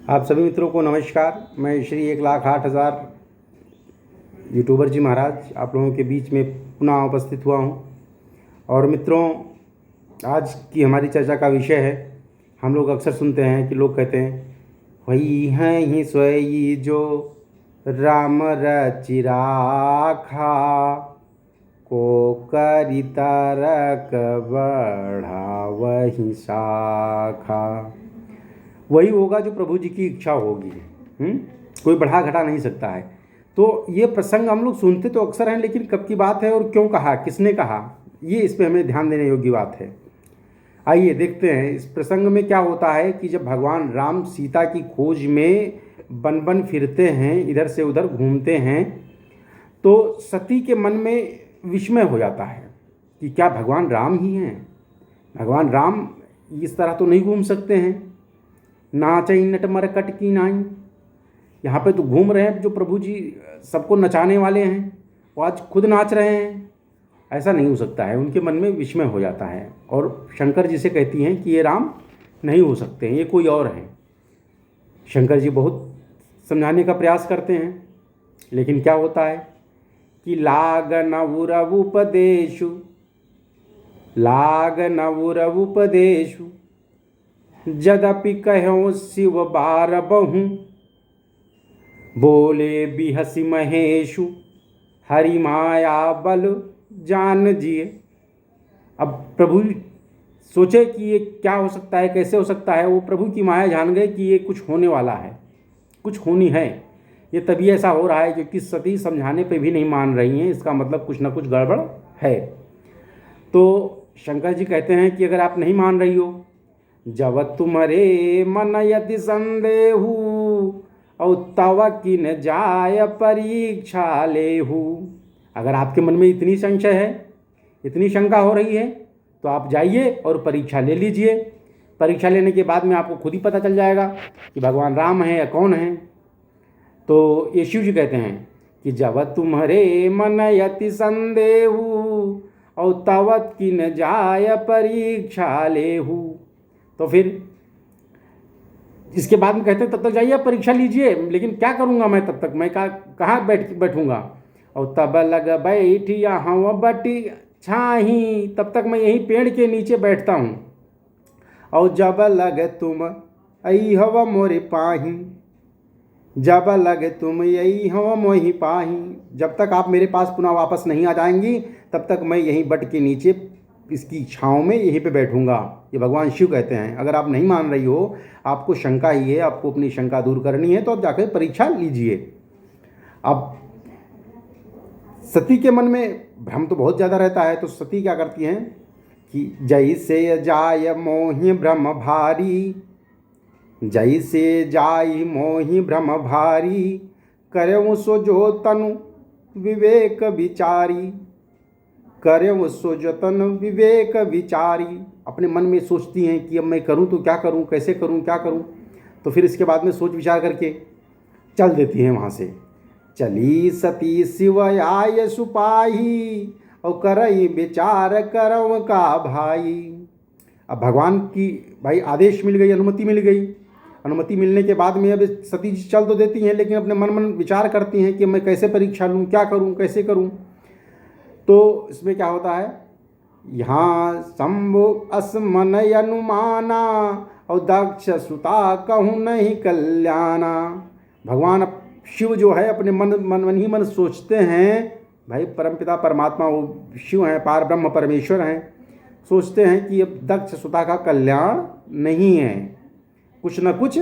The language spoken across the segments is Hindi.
आप सभी मित्रों को नमस्कार। मैं श्री 1,08,000 यूट्यूबर जी महाराज आप लोगों के बीच में पुनः उपस्थित हुआ हूं। और मित्रों, आज की हमारी चर्चा का विषय है, हम लोग अक्सर सुनते हैं कि लोग कहते हैं वही हैं ही सोई जो राम रचि राखा, को करि तरक बढ़ा वही शाखा। वही होगा जो प्रभु जी की इच्छा होगी। कोई बढ़ा घटा नहीं सकता है। तो ये प्रसंग हम लोग सुनते तो अक्सर हैं, लेकिन कब की बात है और क्यों कहा, किसने कहा, ये इस पे हमें ध्यान देने योग्य बात है। आइए देखते हैं इस प्रसंग में क्या होता है कि जब भगवान राम सीता की खोज में बन बन फिरते हैं, इधर से उधर घूमते हैं, तो सती के मन में विस्मय हो जाता है कि क्या भगवान राम ही हैं। भगवान राम इस तरह तो नहीं घूम सकते हैं। नाचई नट मरकट की नाई, यहाँ पे तो घूम रहे हैं जो प्रभु जी सबको नचाने वाले हैं, वो आज खुद नाच रहे हैं। ऐसा नहीं हो सकता है। उनके मन में विस्मय हो जाता है और शंकर जी से कहती हैं कि ये राम नहीं हो सकते हैं, ये कोई और हैं। शंकर जी बहुत समझाने का प्रयास करते हैं, लेकिन क्या होता है कि लाग नवुरव उपदेशु, लाग नवुरव उपदेशु, जदपि कहो शिव बार बहु, बोले बिहसी महेशु, हरि माया बल जान जिए। अब प्रभु सोचे कि ये क्या हो सकता है, कैसे हो सकता है। वो प्रभु की माया जान गए कि ये कुछ होने वाला है, कुछ होनी है। ये तभी ऐसा हो रहा है क्योंकि सती समझाने पे भी नहीं मान रही हैं। इसका मतलब कुछ ना कुछ गड़बड़ है। तो शंकर जी कहते हैं कि अगर आप नहीं मान रही हो, जब तुम्हारे मन यदि संदेहु, और तव किन जाय परीक्षा लेहु। अगर आपके मन में इतनी संशय है, इतनी शंका हो रही है, तो आप जाइए और परीक्षा ले लीजिए। परीक्षा लेने के बाद में आपको खुद ही पता चल जाएगा कि भगवान राम हैं या कौन हैं। तो ये शिव जी कहते हैं कि जब तुम्हारे मन यति संदेहु, और तवत किन जाय परीक्षा लेहु। तो फिर इसके बाद में कहते हैं तब तक जाइए परीक्षा लीजिए, लेकिन क्या करूँगा मैं तब तक, मैं कहाँ बैठूँगा। और तब लग बैठ यहाँ बटी छाही, तब तक मैं यहीं पेड़ के नीचे बैठता हूँ। और जब लग तुम आई हवा मोरे पाही, जब लग तुम यही हवा मोही पाही। जब तक आप मेरे पास पुनः वापस नहीं आ जाएंगी, तब तक मैं यहीं बट के नीचे इसकी छाँव में यहीं पे बैठूंगा। ये भगवान शिव कहते हैं। अगर आप नहीं मान रही हो, आपको शंका ही है, आपको अपनी शंका दूर करनी है, तो आप जाकर परीक्षा लीजिए। अब सती के मन में भ्रम तो बहुत ज़्यादा रहता है। तो सती क्या करती हैं कि जैसे जाय मोहि भ्रम भारी, जैसे जाई मोहि भ्रम भारी, करऊँ सो जो तनु विवेक विचारी, करऊँ सो जतन विवेक विचारी। अपने मन में सोचती हैं कि अब मैं करूं तो क्या करूं, कैसे करूं, क्या करूं। तो फिर इसके बाद में सोच विचार करके चल देती हैं वहाँ से। चली सती शिव आय सुपाही, और करई विचार करव का भाई। अब भगवान की भाई आदेश मिल गई, अनुमति मिल गई। अनुमति मिलने के बाद में अब सती जी चल तो देती हैं, लेकिन अपने मन विचार करती हैं कि मैं कैसे परीक्षा लूँ, क्या करूँ, कैसे करूँ। तो इसमें क्या होता है, यहाँ शंभु असमन अनुमाना, और दक्ष सुता कहूँ नहीं कल्याणा। भगवान शिव जो है अपने मन ही मन सोचते हैं, भाई परमपिता परमात्मा वो शिव हैं, पार ब्रह्म परमेश्वर हैं। सोचते हैं कि अब दक्ष सुता का कल्याण नहीं है, कुछ न कुछ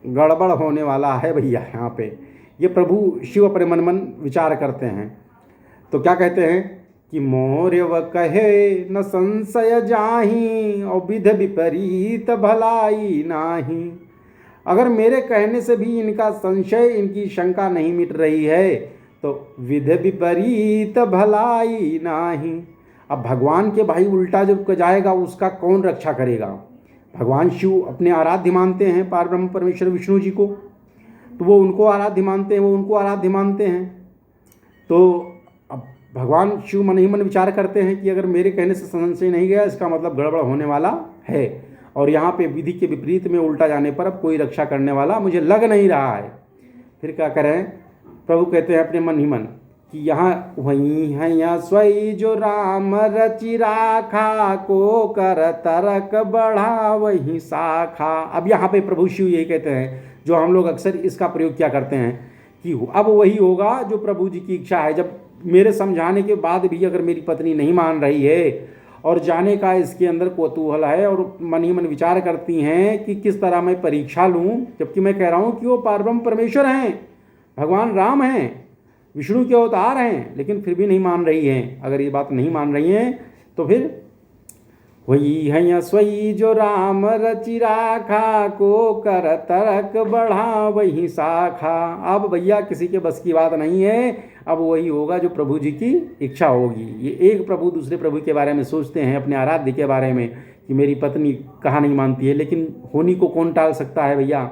गड़बड़ होने वाला है भैया। यहाँ पे ये प्रभु शिव अपने मन विचार करते हैं। तो क्या कहते हैं कि मोर्य कहे न संशय जाही, और विध विपरीत भलाई नाही। अगर मेरे कहने से भी इनका संशय, इनकी शंका नहीं मिट रही है, तो विध विपरीत भलाई नाही। अब भगवान के भाई उल्टा जब जाएगा, उसका कौन रक्षा करेगा। भगवान शिव अपने आराध्य मानते हैं पार ब्रह्म परमेश्वर विष्णु जी को, तो वो उनको आराध्य मानते हैं, वो उनको आराध्य मानते हैं। तो भगवान शिव मन ही मन विचार करते हैं कि अगर मेरे कहने से संशय नहीं गया, इसका मतलब गड़बड़ होने वाला है। और यहाँ पे विधि के विपरीत में उल्टा जाने पर अब कोई रक्षा करने वाला मुझे लग नहीं रहा है। फिर क्या करें, प्रभु कहते हैं अपने मन ही मन कि यहाँ वही है स्वई जो राम रचि राखा, को कर तरक बढ़ा वही शाखा। अब यहाँ पे प्रभु शिव यही कहते हैं, जो हम लोग अक्सर इसका प्रयोग क्या करते हैं कि अब वही होगा जो प्रभु जी की इच्छा है। जब मेरे समझाने के बाद भी अगर मेरी पत्नी नहीं मान रही है और जाने का इसके अंदर कौतूहल है और मन ही मन विचार करती हैं कि किस तरह मैं परीक्षा लूँ, जबकि मैं कह रहा हूँ कि वो पारब्रह्म परमेश्वर हैं, भगवान राम हैं, विष्णु के अवतार हैं, लेकिन फिर भी नहीं मान रही हैं। अगर ये बात नहीं मान रही हैं तो फिर वही है स्वई जो राम रचि राखा, को कर तरक बढ़ा वही शाखा। अब भैया किसी के बस की बात नहीं है, अब वही होगा जो प्रभु जी की इच्छा होगी। ये एक प्रभु दूसरे प्रभु के बारे में सोचते हैं, अपने आराध्य के बारे में कि मेरी पत्नी कहाँ नहीं मानती है, लेकिन होनी को कौन टाल सकता है भैया।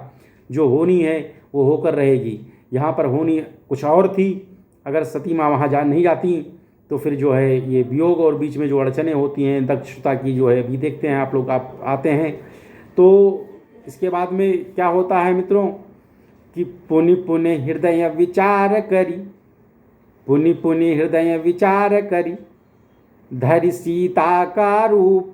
जो होनी है वो होकर रहेगी। यहाँ पर होनी कुछ और थी, अगर सती माँ वहाँ नहीं जाती तो फिर जो है ये वियोग और बीच में जो अड़चने होती हैं दक्षता की जो है, भी देखते हैं आप लोग, आप आते हैं तो इसके बाद में क्या होता है मित्रों कि पुनि पुनि हृदय विचार करी, पुनि पुनि हृदय विचार करी, धरि सीता का रूप।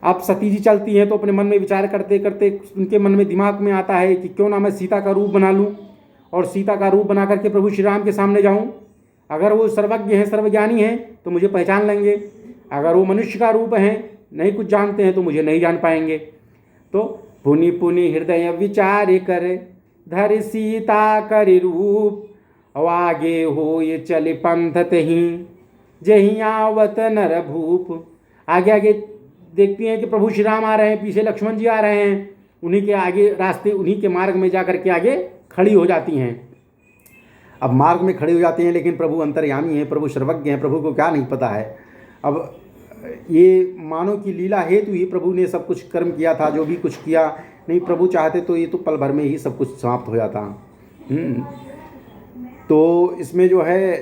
अब सती जी चलती हैं तो अपने मन में विचार करते करते उनके मन में दिमाग में आता है कि क्यों ना मैं सीता का रूप बना लूँ और सीता का रूप बना करके प्रभु श्री राम के सामने जाऊँ। अगर वो सर्वज्ञ हैं, सर्वज्ञानी हैं तो मुझे पहचान लेंगे, अगर वो मनुष्य का रूप हैं, नहीं कुछ जानते हैं तो मुझे नहीं जान पाएंगे। तो पुनि पुनि हृदय विचार करे, धरि सीता करि रूप, और आगे हो ये चले पंथ तही, जही आवत नर भूप। आगे आगे देखती हैं कि प्रभु श्री राम आ रहे हैं, पीछे लक्ष्मण जी आ रहे हैं, उन्हीं के आगे रास्ते, उन्हीं के मार्ग में जा कर के आगे खड़ी हो जाती हैं। अब मार्ग में खड़ी हो जाती हैं, लेकिन प्रभु अंतर्यामी हैं, प्रभु सर्वज्ञ हैं, प्रभु को क्या नहीं पता है। अब ये मानव की लीला हेतु ही प्रभु ने सब कुछ कर्म किया था, जो भी कुछ किया, नहीं प्रभु चाहते तो ये तो पल भर में ही सब कुछ समाप्त हो जाता। तो इसमें जो है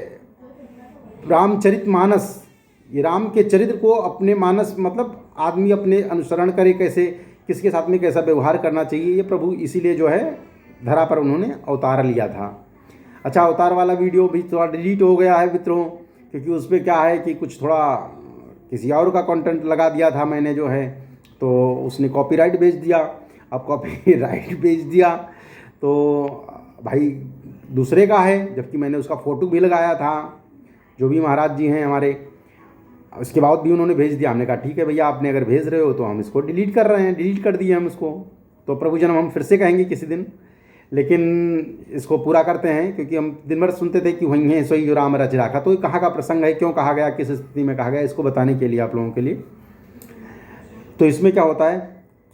रामचरितमानस, ये राम के चरित्र को अपने मानस मतलब आदमी अपने अनुसरण करे, कैसे किसके साथ में कैसा व्यवहार करना चाहिए, ये प्रभु इसीलिए जो है धरा पर उन्होंने अवतार लिया था। अच्छा, अवतार वाला वीडियो भी थोड़ा डिलीट हो गया है मित्रों, क्योंकि उस पर क्या है कि कुछ थोड़ा किसी और का कंटेंट लगा दिया था मैंने जो है, तो उसने कॉपीराइट भेज दिया। अब कॉपीराइट भेज दिया तो भाई दूसरे का है, जबकि मैंने उसका फ़ोटो भी लगाया था, जो भी महाराज जी हैं हमारे। उसके बाद भी उन्होंने भेज दिया। हमने कहा ठीक है भैया, आपने अगर भेज रहे हो तो हम इसको डिलीट कर रहे हैं, डिलीट कर दिए हम इसको। तो प्रभु जन्म हम फिर से कहेंगे किसी दिन, लेकिन इसको पूरा करते हैं, क्योंकि हम दिन भर सुनते थे कि वहीं है सोई जो राम रच राखा। तो कहाँ का प्रसंग है, क्यों कहा गया, किस स्थिति में कहा गया, इसको बताने के लिए आप लोगों के लिए। तो इसमें क्या होता है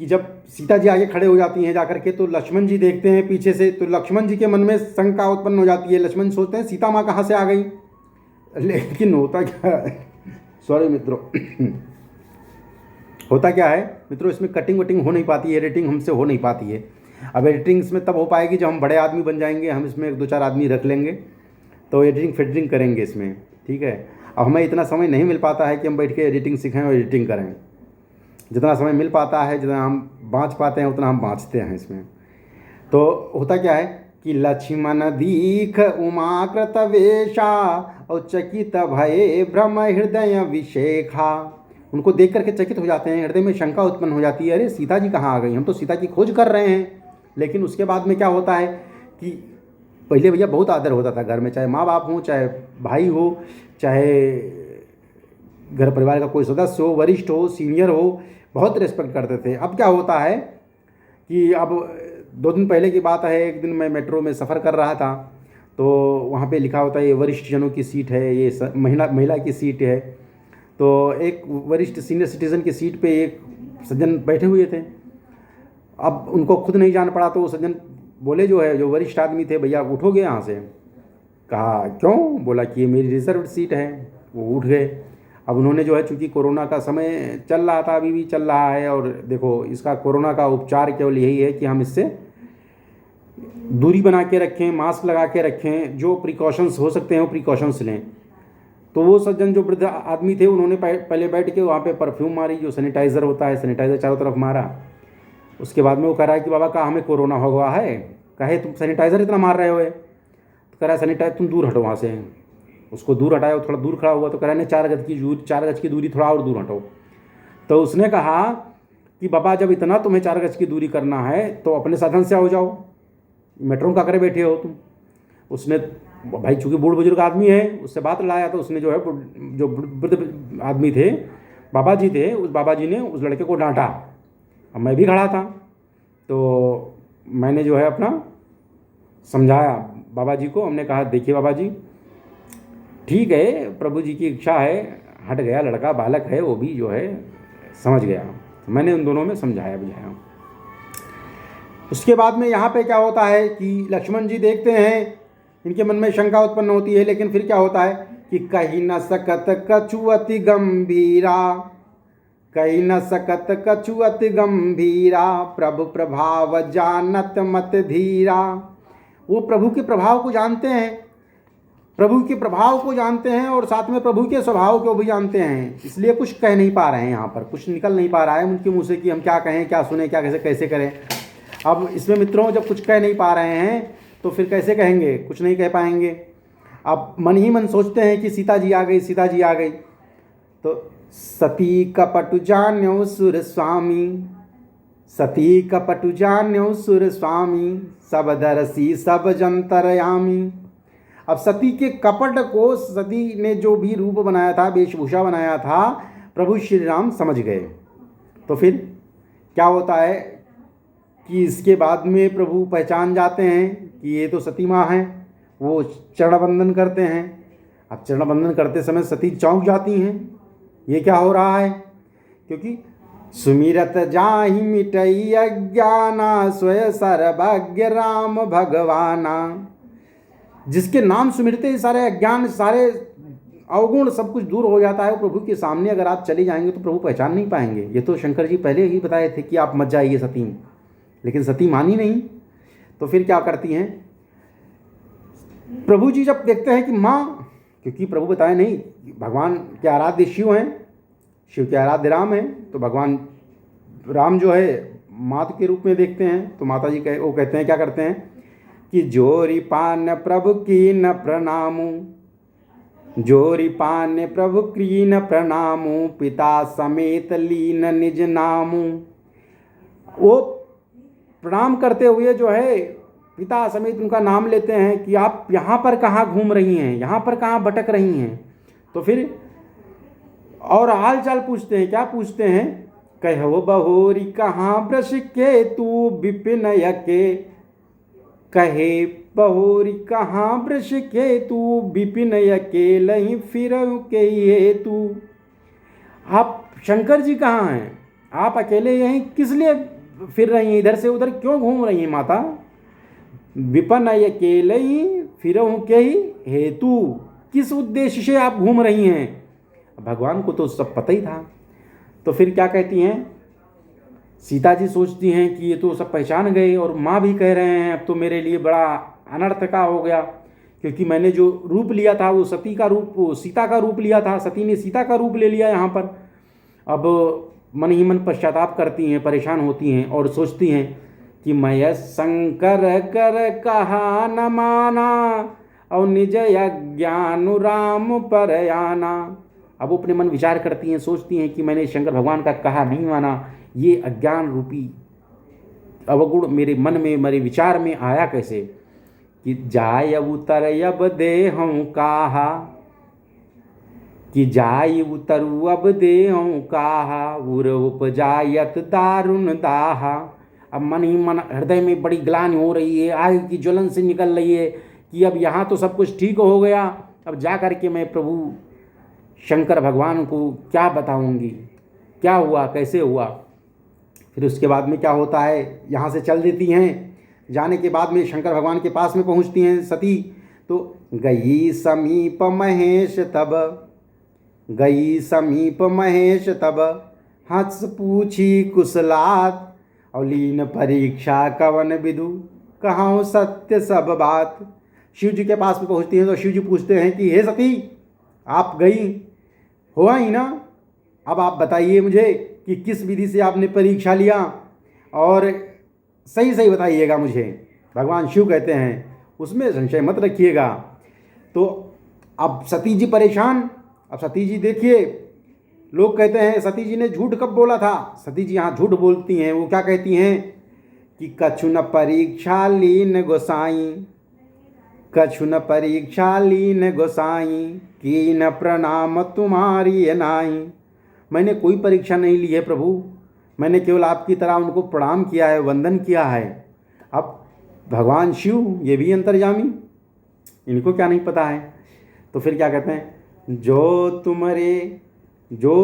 कि जब सीता जी आगे खड़े हो जाती हैं जाकर के, तो लक्ष्मण जी देखते हैं पीछे से, तो लक्ष्मण जी के मन में शंका उत्पन्न हो जाती है। लक्ष्मण सोचते हैं सीता माँ कहाँ से आ गई, लेकिन होता क्या है, सॉरी मित्रों, होता क्या है मित्रों, इसमें कटिंग वटिंग हो नहीं पाती है, एडिटिंग हमसे हो नहीं पाती है। अब एडिटिंग इसमें तब हो पाएगी जब हम बड़े आदमी बन जाएंगे, हम इसमें 1-2-4 आदमी रख लेंगे तो एडिटिंग फिटिंग करेंगे इसमें, ठीक है। अब हमें इतना समय नहीं मिल पाता है कि हम बैठ के एडिटिंग सीखें और एडिटिंग करें। जितना समय मिल पाता है, जितना हम बाँच पाते हैं, उतना हम बाँचते हैं इसमें। तो होता क्या है कि लक्ष्मण दीख उमाकृत वेशा, और चकित भये भ्रम हृदय विशेखा। उनको देख करके चकित हो जाते हैं, हृदय में शंका उत्पन्न हो जाती है, अरे सीता जी कहाँ आ गई, हम तो सीता की खोज कर रहे हैं। लेकिन उसके बाद में क्या होता है कि पहले भैया बहुत आदर होता था घर में, चाहे माँ बाप हो, चाहे भाई हो, चाहे घर परिवार का कोई सदस्य हो, वरिष्ठ हो, सीनियर हो, बहुत रिस्पेक्ट करते थे। अब क्या होता है कि अब 2 दिन पहले की बात है, एक दिन मैं मेट्रो में सफ़र कर रहा था, तो वहाँ पे लिखा होता है ये वरिष्ठ जनों की सीट है, ये महिला की सीट है। तो एक वरिष्ठ सीनियर सिटीज़न की सीट पे एक सज्जन बैठे हुए थे। अब उनको खुद नहीं जान पड़ा, तो वो सज्जन बोले, जो वरिष्ठ आदमी थे, भैया उठोगे यहाँ से। कहा क्यों, बोला कि ये मेरी रिजर्व सीट है। वो उठ गए। अब उन्होंने जो है, चूँकि कोरोना का समय चल रहा था, अभी भी चल रहा है, और देखो इसका कोरोना का उपचार केवल यही है कि हम इससे दूरी बना के रखें, मास्क लगा के रखें, जो प्रिकॉशंस हो सकते हैं वो प्रिकॉशंस लें। तो वो सज्जन जो वृद्ध आदमी थे उन्होंने पहले बैठ के वहाँ पे परफ्यूम मारी, जो सैनिटाइज़र होता है, सैनिटाइज़र चारों तरफ मारा। उसके बाद में वो कह रहा है कि बाबा का हमें कोरोना हो गया है। कहे तुम सैनिटाइज़र इतना मार रहे हो? तो कह रहा है सैनिटाइजर तुम दूर हटो वहाँ से। उसको दूर हटाया, थोड़ा दूर खड़ा हुआ तो कह रहा है नहीं 4 गज की दूरी, थोड़ा और दूर हटो। तो उसने कहा कि बाबा जब इतना तुम्हें 4 गज की दूरी करना है तो अपने साधन से हो जाओ, मेट्रो का करे बैठे हो तुम। उसने भाई चूँकि बूढ़ बुजुर्ग आदमी है उससे बात लाया, तो उसने जो है जो वृद्ध आदमी थे, बाबा जी थे, उस बाबा जी ने उस लड़के को डांटा। अब मैं भी खड़ा था तो मैंने जो है अपना समझाया बाबा जी को। हमने कहा देखिए बाबा जी ठीक है, प्रभु जी की इच्छा है, हट गया लड़का, बालक है, वो भी जो है समझ गया। तो मैंने उन दोनों में समझाया बुझाया। उसके बाद में यहाँ पे क्या होता है कि लक्ष्मण जी देखते हैं, इनके मन में शंका उत्पन्न होती है, लेकिन फिर क्या होता है कि कहीं न सकत कछु अति गंभीरा, कहीं न सकत कछु अति गंभीरा, प्रभु प्रभाव जानत मत धीरा। वो प्रभु के प्रभाव को जानते हैं, प्रभु के प्रभाव को जानते हैं और साथ में प्रभु के स्वभाव को भी जानते हैं, इसलिए कुछ कह नहीं पा रहे हैं। यहाँ पर कुछ निकल नहीं पा रहा है उनके मुँह से कि हम क्या कहें, क्या सुने, क्या कैसे करें। अब इसमें मित्रों जब कुछ कह नहीं पा रहे हैं तो फिर कैसे कहेंगे, कुछ नहीं कह पाएंगे। अब मन ही मन सोचते हैं कि सीता जी आ गई, सीता जी आ गई। तो सती कपटु जान्यो सुर स्वामी, सती कपटु जान्यो सुर स्वामी, सब दरसी सब जंतरयामी। अब सती के कपट को सती ने जो भी रूप बनाया था, वेशभूषा बनाया था, प्रभु श्री राम समझ गए। तो फिर क्या होता है कि इसके बाद में प्रभु पहचान जाते हैं कि ये तो सती माँ हैं। वो चरण बंदन करते हैं। अब चरण बंदन करते समय सती चौंक जाती हैं, ये क्या हो रहा है, क्योंकि सुमिरत जाहि मिटई अज्ञाना, स्वय सर्वज्ञ राम भगवाना। जिसके नाम सुमिरते ही सारे अज्ञान, सारे अवगुण सब कुछ दूर हो जाता है। प्रभु के सामने अगर आप चले जाएंगे तो प्रभु पहचान नहीं पाएंगे। ये तो शंकर जी पहले ही बताए थे कि आप मत जाइए सती में, लेकिन सती मानी नहीं। तो फिर क्या करती हैं, प्रभु जी जब देखते हैं कि माँ, क्योंकि प्रभु बताए नहीं, भगवान के आराध्य शिव हैं, शिव के आराध्य राम हैं, तो भगवान राम जो है माता के रूप में देखते हैं। तो माता जी वो कहते हैं, क्या करते हैं कि जोरी पान प्रभु की न प्रणामू, जोरी पान प्रभु की न प्रणामू, पिता समेत लीन निज नामू। वो प्रणाम करते हुए जो है पिता समेत उनका नाम लेते हैं कि आप यहाँ पर कहाँ घूम रही हैं, यहाँ पर कहाँ भटक रही हैं। तो फिर और हाल चाल पूछते हैं, क्या पूछते हैं, कहो बहोरी कहाँ वृष के तू विपिन यके, कहे बहोरी कहाँ वृष के तू विपिन यके, लही फिर के ये तू। आप शंकर जी कहाँ हैं, आप अकेले यहीं किस लिए फिर रही हैं, इधर से उधर क्यों घूम रही हैं माता। विपन अकेले ही फिरहूँ के ही हेतु, किस उद्देश्य से आप घूम रही हैं। भगवान को तो सब पता ही था। तो फिर क्या कहती हैं, सीता जी सोचती हैं कि ये तो सब पहचान गए और माँ भी कह रहे हैं अब तो मेरे लिए बड़ा अनर्थ का हो गया, क्योंकि मैंने जो रूप लिया था वो सती का रूप, वो सीता का रूप लिया था, सती ने सीता का रूप ले लिया यहाँ पर। अब मन ही मन पश्चाताप करती हैं, परेशान होती हैं और सोचती हैं कि मैं शंकर कर कहा न माना, और निज अज्ञान राम पर आना। अब वो अपने मन विचार करती हैं, सोचती हैं कि मैंने शंकर भगवान का कहा नहीं माना, ये अज्ञान रूपी अवगुण मेरे मन में, मेरे विचार में आया कैसे। कि जाय उतर अब दे हूँ कहा, कि जाय उतरु अब दे हूँ कहा, उर उपजायत दारुण दाहा। अब मन ही मन हृदय में बड़ी ग्लानि हो रही है, आग की ज्वलन से निकल रही है कि अब यहाँ तो सब कुछ ठीक हो गया, अब जा कर के मैं प्रभु शंकर भगवान को क्या बताऊंगी, क्या हुआ, कैसे हुआ। फिर उसके बाद में क्या होता है, यहाँ से चल देती हैं। जाने के बाद में शंकर भगवान के पास में पहुँचती हैं सती। तो गई समीप महेश तब, गई समीप महेश तब, हंस पूछी कुशलात, और लीन परीक्षा कवन विदु, कहाँ सत्य सब बात। शिव जी के पास में पहुँचती हैं तो शिव जी पूछते हैं कि हे सती आप गई हुआ ही ना। अब आप बताइए मुझे कि किस विधि से आपने परीक्षा लिया, और सही सही बताइएगा मुझे। भगवान शिव कहते हैं उसमें संशय मत रखिएगा। तो अब सती जी परेशान। अब सती जी देखिए, लोग कहते हैं सती जी ने झूठ कब बोला था। सती जी यहाँ झूठ बोलती हैं। वो क्या कहती हैं कि कछु न परीक्षा लीन गोसाई, कछु न परीक्षा लीन गोसाई, की न प्रणाम तुम्हारी नाई। मैंने कोई परीक्षा नहीं ली है प्रभु, मैंने केवल आपकी तरह उनको प्रणाम किया है, वंदन किया है। अब भगवान शिव ये भी अंतर्यामी, इनको क्या नहीं पता है। तो फिर क्या कहते हैं, जो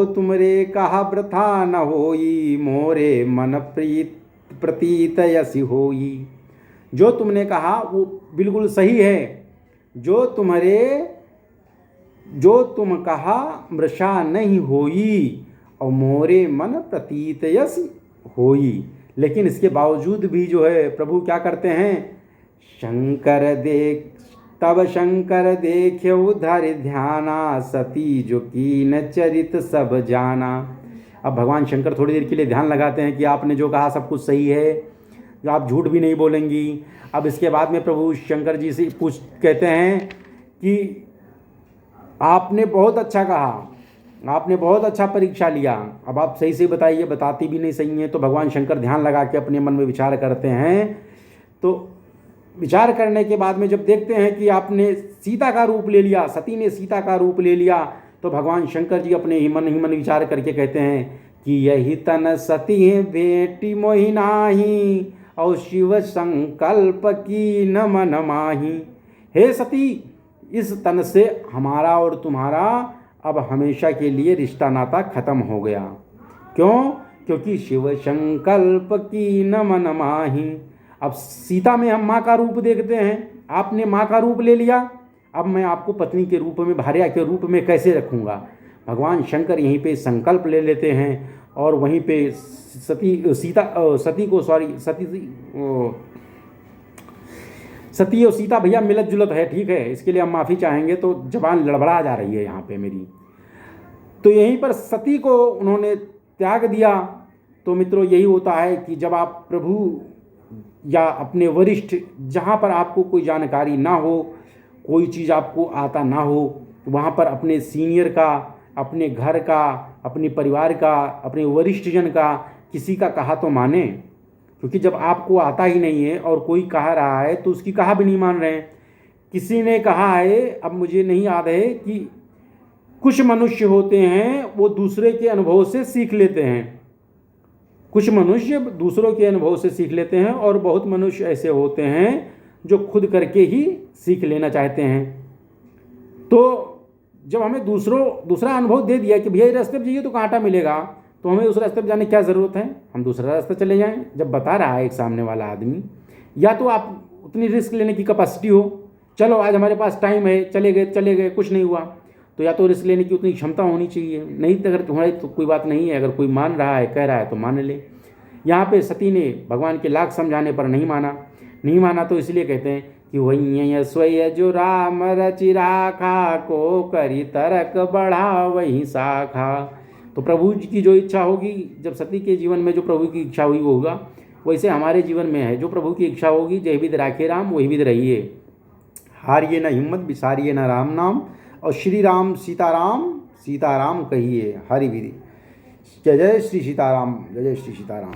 तुमरे कहा वृथा न होई, मोरे मन प्रीत प्रतीत यसी होई। जो तुमने कहा वो बिल्कुल सही है। जो तुम कहा मृषा नहीं होई, और मोरे मन प्रतीत यस होई। लेकिन इसके बावजूद भी जो है प्रभु क्या करते हैं, तब शंकर देखे उधर ध्याना, सती जो कीन चरित सब जाना। अब भगवान शंकर थोड़ी देर के लिए ध्यान लगाते हैं कि आपने जो कहा सब कुछ सही है, जो आप झूठ भी नहीं बोलेंगी। अब इसके बाद में प्रभु शंकर जी से कहते हैं कि आपने बहुत अच्छा कहा, आपने बहुत अच्छा परीक्षा लिया, अब आप सही से बताइए, बताती भी नहीं सही है। तो भगवान शंकर ध्यान लगा के अपने मन में विचार करते हैं। तो विचार करने के बाद में जब देखते हैं कि आपने सीता का रूप ले लिया, सती ने सीता का रूप ले लिया, तो भगवान शंकर जी अपने ही मन विचार करके कहते हैं कि यही तन सती है बेटी मोहि नाही, और शिव संकल्प की न मन माही। हे सती, इस तन से हमारा और तुम्हारा अब हमेशा के लिए रिश्ता नाता खत्म हो गया। क्यों? क्योंकि शिव संकल्प की न मन माही। अब सीता में हम माँ का रूप देखते हैं, आपने माँ का रूप ले लिया, अब मैं आपको पत्नी के रूप में, भार्या के रूप में कैसे रखूँगा। भगवान शंकर यहीं पे संकल्प ले लेते हैं और वहीं पे सती और सीता भैया मिलत जुलत है, ठीक है, इसके लिए हम माफ़ी चाहेंगे। तो जबान लड़बड़ा जा रही है यहाँ पे मेरी। तो यहीं पर सती को उन्होंने त्याग दिया। तो मित्रों यही होता है कि जब आप प्रभु या अपने वरिष्ठ, जहाँ पर आपको कोई जानकारी ना हो, कोई चीज़ आपको आता ना हो, वहाँ पर अपने सीनियर का, अपने घर का, अपने परिवार का, अपने वरिष्ठ जन का, किसी का कहा तो माने। क्योंकि जब आपको आता ही नहीं है और कोई कह रहा है तो उसकी कहा भी नहीं मान रहे हैं। किसी ने कहा है, अब मुझे नहीं याद है, कि कुछ मनुष्य होते हैं वो दूसरे के अनुभव से सीख लेते हैं, कुछ मनुष्य दूसरों के अनुभव से सीख लेते हैं, और बहुत मनुष्य ऐसे होते हैं जो खुद करके ही सीख लेना चाहते हैं। तो जब हमें दूसरा अनुभव दे दिया कि भैया ये रास्ते पर जाइए तो कांटा मिलेगा, तो हमें उस रास्ते पर जाने की क्या ज़रूरत है, हम दूसरा रास्ता चले जाएं। जब बता रहा है एक सामने वाला आदमी, या तो आप उतनी रिस्क लेने की कैपेसिटी हो, चलो आज हमारे पास टाइम है, चले गए कुछ नहीं हुआ, तो या तो रिस्क लेने की उतनी क्षमता होनी चाहिए। नहीं तो अगर तुम्हारी तो कोई बात नहीं है, अगर कोई मान रहा है, कह रहा है तो मान ले। यहाँ पे सती ने भगवान के लाख समझाने पर नहीं माना तो इसलिए कहते हैं कि वही स्वय जो राम रचि राखा, को करी तरक बढ़ा वही शाखा। तो प्रभु की जो इच्छा होगी, जब सती के जीवन में जो प्रभु की इच्छा हुई वो होगा, वैसे हमारे जीवन में है, जो प्रभु की इच्छा होगी, जय विध राखे राम वही विध रहिए। हारिए न हिम्मत, बिसारिए न राम नाम, और श्री राम सीताराम कहिए हरि विधि। जय जय श्री सीताराम, जय जय श्री सीताराम।